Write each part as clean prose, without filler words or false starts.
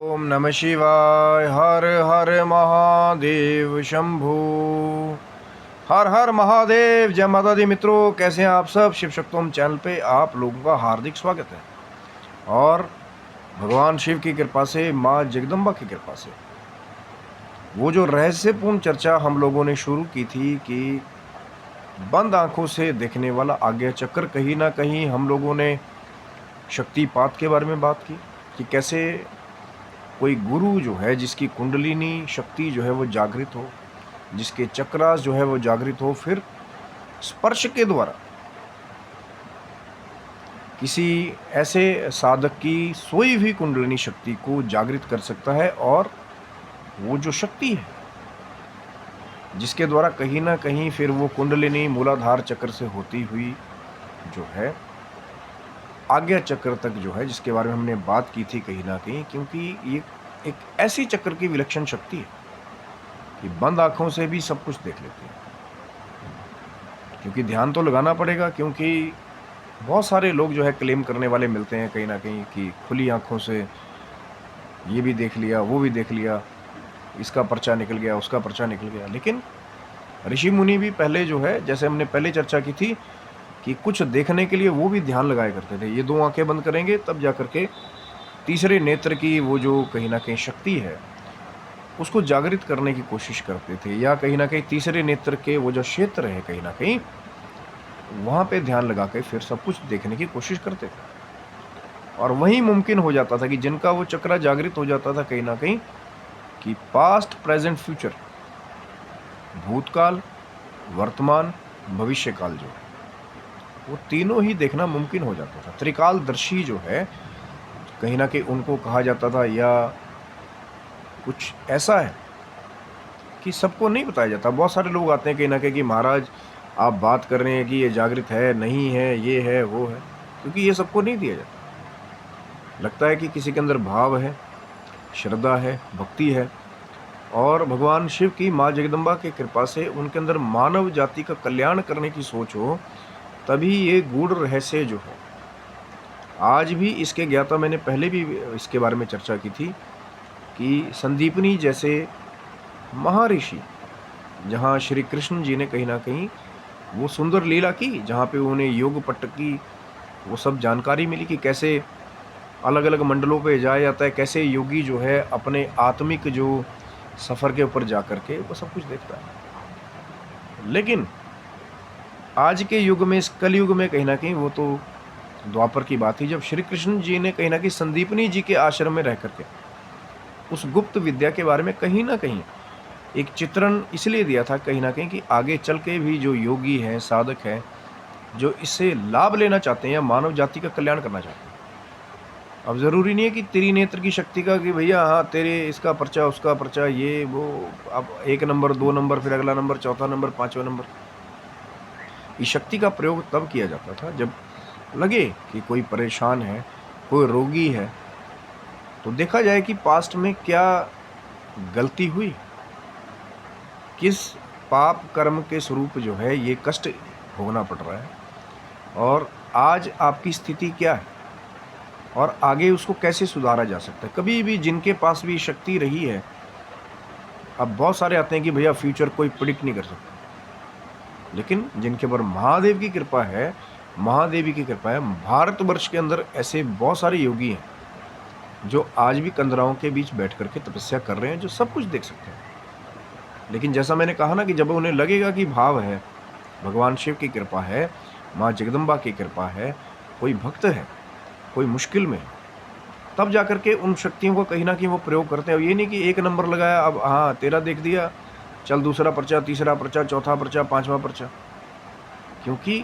ओम नमः शिवाय। हर हर महादेव शंभू। हर हर महादेव। जय माता दी मित्रों, कैसे हैं आप सब। शिव शक्तोम चैनल पे आप लोगों का हार्दिक स्वागत है। और भगवान शिव की कृपा से, माँ जगदम्बा की कृपा से, वो जो रहस्यपूर्ण चर्चा हम लोगों ने शुरू की थी कि बंद आंखों से देखने वाला आज्ञा चक्र, कहीं ना कहीं हम लोगों ने शक्तिपात के बारे में बात की कि कैसे कोई गुरु जो है, जिसकी कुंडलिनी शक्ति जो है वो जागृत हो, जिसके चक्रास जो है वो जागृत हो, फिर स्पर्श के द्वारा किसी ऐसे साधक की सोई हुई कुंडलिनी शक्ति को जागृत कर सकता है। और वो जो शक्ति है जिसके द्वारा कहीं ना कहीं फिर वो कुंडलिनी मूलाधार चक्र से होती हुई जो है आज्ञा चक्र तक जो है, जिसके बारे में हमने बात की थी कहीं ना कहीं, क्योंकि ये एक ऐसी चक्र की विलक्षण शक्ति है कि बंद आंखों से भी सब कुछ देख लेते हैं। क्योंकि ध्यान तो लगाना पड़ेगा, क्योंकि बहुत सारे लोग जो है क्लेम करने वाले मिलते हैं कहीं ना कहीं कि खुली आंखों से ये भी देख लिया, वो भी देख लिया, इसका पर्चा निकल गया, उसका पर्चा निकल गया। लेकिन ऋषि मुनि भी पहले जो है, जैसे हमने पहले चर्चा की थी कि कुछ देखने के लिए वो भी ध्यान लगाया करते थे। ये दो आंखें बंद करेंगे तब जा करके तीसरे नेत्र की वो जो कहीं ना कहीं शक्ति है उसको जागृत करने की कोशिश करते थे, या कहीं ना कहीं तीसरे नेत्र के वो जो क्षेत्र है कहीं ना कहीं वहाँ पे ध्यान लगा के फिर सब कुछ देखने की कोशिश करते थे। और वही मुमकिन हो जाता था कि जिनका वो चक्र जागृत हो जाता था कहीं ना कहीं, कि पास्ट, प्रेजेंट, फ्यूचर, भूतकाल, वर्तमान, भविष्य काल जो है वो तीनों ही देखना मुमकिन हो जाता था। त्रिकालदर्शी जो है कहीं ना कहीं उनको कहा जाता था, या कुछ ऐसा है कि सबको नहीं बताया जाता। बहुत सारे लोग आते हैं कहीं ना कहीं कि महाराज आप बात कर रहे हैं कि ये जागृत है, नहीं है, ये है, वो है, क्योंकि ये सबको नहीं दिया जाता। लगता है कि किसी के अंदर भाव है, श्रद्धा है, भक्ति है, और भगवान शिव की, माँ जगदम्बा की कृपा से उनके अंदर मानव जाति का कल्याण करने की सोच हो, तभी ये गूढ़ रहस्य जो है आज भी इसके ज्ञाता, मैंने पहले भी इसके बारे में चर्चा की थी कि संदीपनी जैसे महर्षि, जहाँ श्री कृष्ण जी ने कहीं ना कहीं वो सुंदर लीला की, जहाँ पे उन्हें योग पट्ट की वो सब जानकारी मिली कि कैसे अलग अलग मंडलों पे जाया जाता है, कैसे योगी जो है अपने आत्मिक जो सफ़र के ऊपर जा कर के वो सब कुछ देखता है। लेकिन आज के युग में, इस कलयुग में, कहीं ना कहीं वो तो द्वापर की बात थी, जब श्री कृष्ण जी ने कहीं ना कहीं संदीपनी जी के आश्रम में रह करके उस गुप्त विद्या के बारे में कहीं ना कहीं एक चित्रण इसलिए दिया था कहीं ना कहीं कि आगे चल के भी जो योगी हैं, साधक हैं, जो इससे लाभ लेना चाहते हैं या मानव जाति का कल्याण करना चाहते हैं। अब ज़रूरी नहीं है कि त्रिनेत्र की शक्ति का कि भैया हाँ तेरे इसका पर्चा, उसका पर्चा, ये वो, अब 1 नंबर, 2 नंबर, फिर अगला नंबर, चौथा नंबर, 5वां नंबर। इस शक्ति का प्रयोग तब किया जाता था जब लगे कि कोई परेशान है, कोई रोगी है, तो देखा जाए कि पास्ट में क्या गलती हुई, किस पाप कर्म के स्वरूप जो है ये कष्ट भोगना पड़ रहा है, और आज आपकी स्थिति क्या है, और आगे उसको कैसे सुधारा जा सकता है। कभी भी जिनके पास भी शक्ति रही है, अब बहुत सारे आते हैं कि भैया फ्यूचर कोई प्रिडिक्ट नहीं कर सकता, लेकिन जिनके ऊपर महादेव की कृपा है, महादेवी की कृपा है, भारतवर्ष के अंदर ऐसे बहुत सारे योगी हैं जो आज भी कंदराओं के बीच बैठ करके तपस्या कर रहे हैं, जो सब कुछ देख सकते हैं। लेकिन जैसा मैंने कहा ना कि जब उन्हें लगेगा कि भाव है, भगवान शिव की कृपा है, माँ जगदम्बा की कृपा है, कोई भक्त है, कोई मुश्किल में है, तब जा कर के उन शक्तियों को कहीं ना कहीं वो प्रयोग करते हैं। अब ये नहीं कि 1 नंबर लगाया, अब हाँ तेरा देख दिया, चल दूसरा पर्चा, तीसरा पर्चा, चौथा पर्चा, 5वां पर्चा। क्योंकि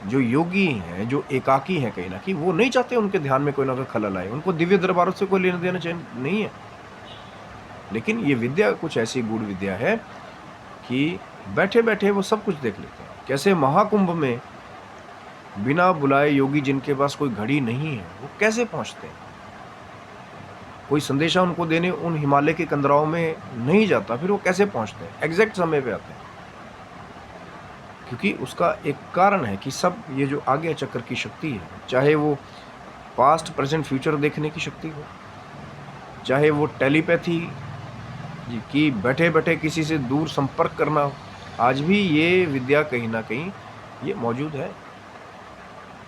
जो योगी हैं, जो एकाकी हैं, कहीं ना कहीं वो नहीं चाहते उनके ध्यान में कोई ना कोई खलल आए, उनको दिव्य दरबारों से कोई लेना देना चाहिए नहीं है। लेकिन ये विद्या कुछ ऐसी गूढ़ विद्या है कि बैठे बैठे वो सब कुछ देख लेते हैं। कैसे महाकुंभ में बिना बुलाए योगी, जिनके पास कोई घड़ी नहीं है, वो कैसे पहुंचते हैं। कोई संदेशा उनको देने उन हिमालय के कंदराओं में नहीं जाता, फिर वो कैसे पहुंचते हैं, एग्जैक्ट समय पे आते हैं। क्योंकि उसका एक कारण है कि सब ये जो आज्ञा चक्र की शक्ति है, चाहे वो पास्ट, प्रेजेंट, फ्यूचर देखने की शक्ति हो, चाहे वो टेलीपैथी कि बैठे बैठे किसी से दूर संपर्क करना हो, आज भी ये विद्या कहीं ना कहीं ये मौजूद है,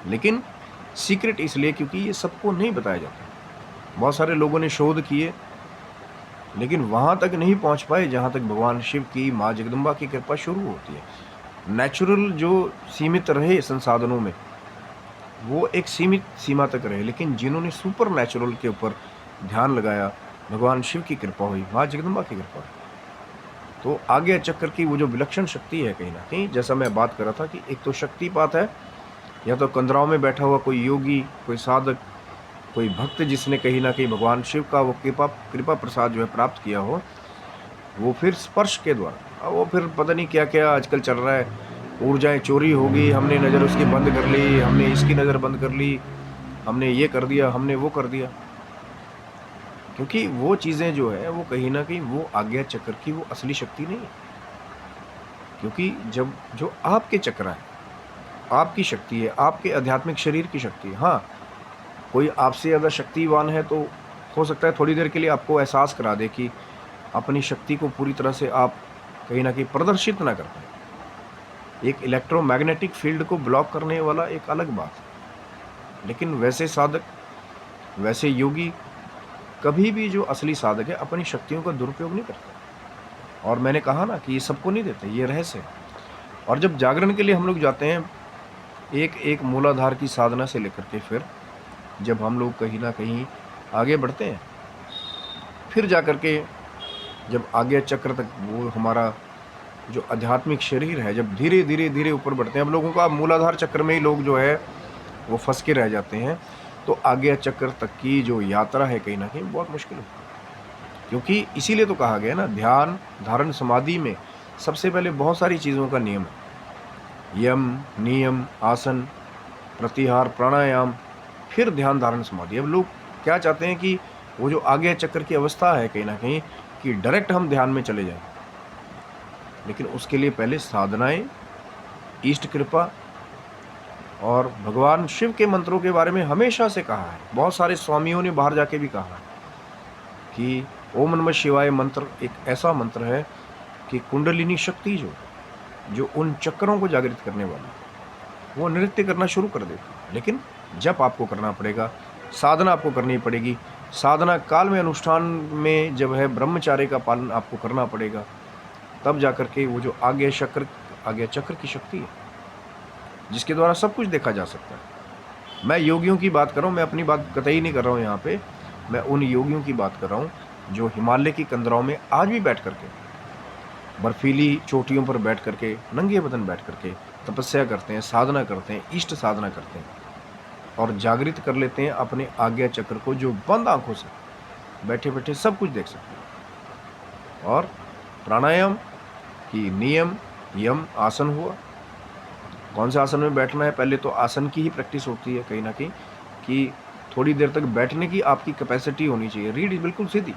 लेकिन सीक्रेट इसलिए क्योंकि ये सबको नहीं बताया जाता। बहुत सारे लोगों ने शोध किए, लेकिन वहाँ तक नहीं पहुँच पाए जहाँ तक भगवान शिव की, माँ जगदम्बा की कृपा शुरू होती है। नेचुरल जो सीमित रहे संसाधनों में, वो एक सीमित सीमा तक रहे, लेकिन जिन्होंने सुपर नेचुरल के ऊपर ध्यान लगाया, भगवान शिव की कृपा हुई, माँ जगदम्बा की कृपा हुई, तो आगे चक्र की वो जो विलक्षण शक्ति है कहीं ना कहीं, जैसा मैं बात कर रहा था कि एक तो शक्तिपात है, या तो कंदराव में बैठा हुआ कोई योगी, कोई साधक, कोई भक्त जिसने कहीं ना कहीं भगवान शिव का वो कृपा प्रसाद जो है प्राप्त किया हो, वो फिर स्पर्श के द्वारा, वो फिर पता नहीं क्या क्या आजकल चल रहा है, ऊर्जाएं चोरी होगी, हमने नज़र उसकी बंद कर ली, हमने इसकी नज़र बंद कर ली, हमने ये कर दिया, हमने वो कर दिया, क्योंकि वो चीज़ें जो है वो कहीं ना कहीं वो आज्ञा चक्र की वो असली शक्ति नहीं है। क्योंकि जब जो आपके चक्र है, आपकी शक्ति है, आपके आध्यात्मिक शरीर की शक्ति है। हाँ, कोई आपसे ज़्यादा शक्तिवान है तो हो सकता है थोड़ी देर के लिए आपको एहसास करा दे कि अपनी शक्ति को पूरी तरह से आप कहीं ना कहीं प्रदर्शित ना कर पाए। एक इलेक्ट्रोमैग्नेटिक फील्ड को ब्लॉक करने वाला एक अलग बात है, लेकिन वैसे साधक, वैसे योगी कभी भी, जो असली साधक है, अपनी शक्तियों का दुरुपयोग नहीं करते। और मैंने कहा ना कि ये सबको नहीं देते, ये रहस्य है। और जब जागरण के लिए हम लोग जाते हैं, एक एक मूलाधार की साधना से लेकर के फिर जब हम लोग कहीं ना कहीं आगे बढ़ते हैं, फिर जा कर के जब आगे चक्र तक वो हमारा जो आध्यात्मिक शरीर है, जब धीरे धीरे धीरे ऊपर बढ़ते हैं, हम लोगों का मूलाधार चक्र में ही लोग जो है वो फंस के रह जाते हैं, तो आगे चक्र तक की जो यात्रा है कहीं ना कहीं बहुत मुश्किल होती है। क्योंकि इसीलिए तो कहा गया ना, ध्यान धारण समाधि में सबसे पहले बहुत सारी चीज़ों का नियम है, यम, नियम, आसन, प्रत्याहार, प्राणायाम, फिर ध्यान धारण समाधि। अब लोग क्या चाहते हैं कि वो जो आगे चक्र की अवस्था है कहीं ना कहीं कि डायरेक्ट हम ध्यान में चले जाएं, लेकिन उसके लिए पहले साधनाएं, ईष्ट कृपा और भगवान शिव के मंत्रों के बारे में हमेशा से कहा है। बहुत सारे स्वामियों ने बाहर जाके भी कहा है कि ओम नमः शिवाय मंत्र एक ऐसा मंत्र है कि कुंडलिनी शक्ति जो उन चक्रों को जागृत करने वाली, वो नृत्य करना शुरू कर देती है। लेकिन जब आपको करना पड़ेगा, साधना आपको करनी पड़ेगी, साधना काल में, अनुष्ठान में जब है ब्रह्मचार्य का पालन आपको करना पड़ेगा, तब जाकर के वो जो आज्ञा चक्र की शक्ति है, जिसके द्वारा सब कुछ देखा जा सकता है। मैं योगियों की बात कर रहा हूँ, मैं अपनी बात कतई नहीं कर रहा हूँ यहाँ पे, मैं उन योगियों की बात कर रहा हूँ जो हिमालय की कंदराओं में आज भी बैठ करके, बर्फीली चोटियों पर बैठ करके, नंगे बदन बैठ करके तपस्या करते हैं, साधना करते हैं, इष्ट साधना करते हैं और जागृत कर लेते हैं अपने आज्ञा चक्र को, जो बंद आंखों से बैठे बैठे सब कुछ देख सकते हैं। और प्राणायाम की नियम, यम, आसन हुआ, कौन से आसन में बैठना है, पहले तो आसन की ही प्रैक्टिस होती है कहीं ना कहीं कि थोड़ी देर तक बैठने की आपकी कैपेसिटी होनी चाहिए, रीढ़ बिल्कुल सीधी।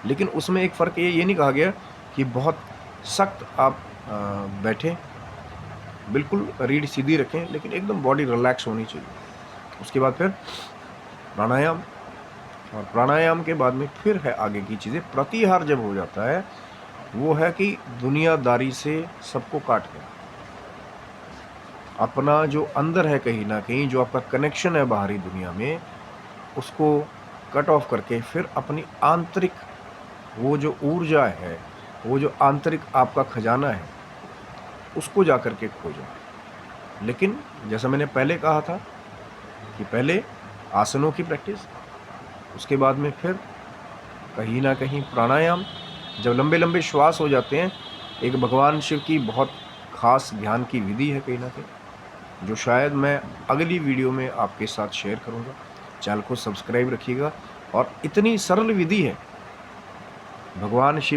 लेकिन उसमें एक फ़र्क ये नहीं कहा गया कि बहुत सख्त आप बैठें, बिल्कुल रीढ़ सीधी रखें, लेकिन एकदम बॉडी रिलैक्स होनी चाहिए। उसके बाद फिर प्राणायाम, और प्राणायाम के बाद में फिर है आगे की चीज़ें। प्रत्याहार जब हो जाता है, वो है कि दुनियादारी से सबको काट के अपना जो अंदर है कहीं ना कहीं, जो आपका कनेक्शन है बाहरी दुनिया में, उसको कट ऑफ करके फिर अपनी आंतरिक वो जो ऊर्जा है, वो जो आंतरिक आपका खजाना है, उसको जा कर के खोजो। लेकिन जैसा मैंने पहले कहा था कि पहले आसनों की प्रैक्टिस, उसके बाद में फिर कहीं ना कहीं प्राणायाम, जब लंबे लंबे श्वास हो जाते हैं, एक भगवान शिव की बहुत खास ध्यान की विधि है कहीं ना कहीं, जो शायद मैं अगली वीडियो में आपके साथ शेयर करूंगा। चैनल को सब्सक्राइब रखिएगा। और इतनी सरल विधि है भगवान शिव